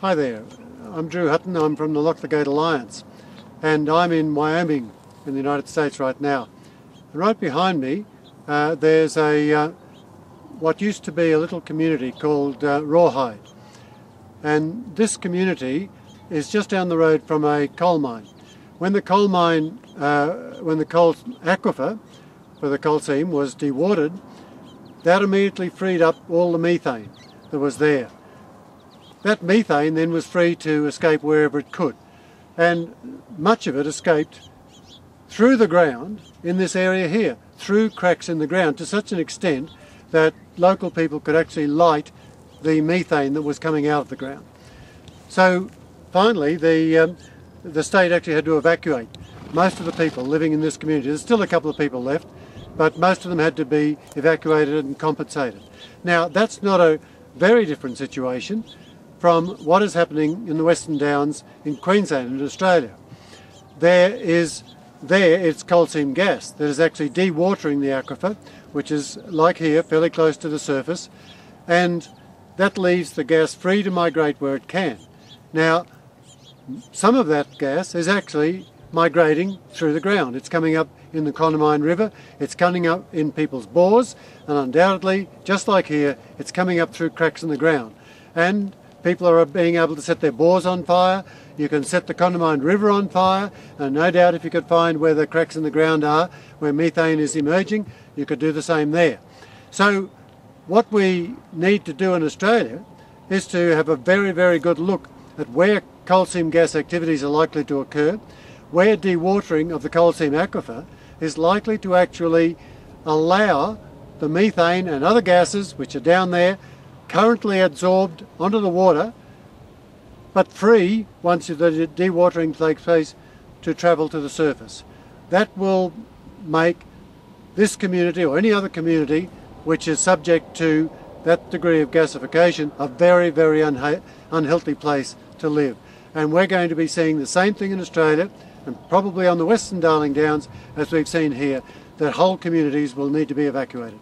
Hi there, I'm Drew Hutton, I'm from the Lock the Gate Alliance, and I'm in Wyoming in the United States right now. And right behind me there's what used to be a little community called Rawhide, and this community is just down the road from a coal mine. When the coal aquifer for the coal seam was dewatered, that immediately freed up all the methane that was there. That methane then was free to escape wherever it could, and much of it escaped through the ground in this area here, through cracks in the ground, to such an extent that local people could actually light the methane that was coming out of the ground. So finally the state actually had to evacuate most of the people living in this community. There's still a couple of people left, but most of them had to be evacuated and compensated. Now that's not a very different situation from what is happening in the Western Downs in Queensland and Australia. There it's coal seam gas that is actually dewatering the aquifer, which is, like here, fairly close to the surface, and that leaves the gas free to migrate where it can. Now, some of that gas is actually migrating through the ground. It's coming up in the Connemine River, it's coming up in people's bores, and undoubtedly, just like here, it's coming up through cracks in the ground. And people are being able to set their bores on fire. You can set the Connemine River on fire, and no doubt if you could find where the cracks in the ground are, where methane is emerging, you could do the same there. So what we need to do in Australia is to have a very, very good look at where coal seam gas activities are likely to occur, where dewatering of the coal seam aquifer is likely to actually allow the methane and other gases which are down there currently absorbed onto the water, but free once the dewatering takes place to travel to the surface. That will make this community or any other community which is subject to that degree of gasification a very, very unhealthy place to live. And we're going to be seeing the same thing in Australia, and probably on the Western Darling Downs as we've seen here, that whole communities will need to be evacuated.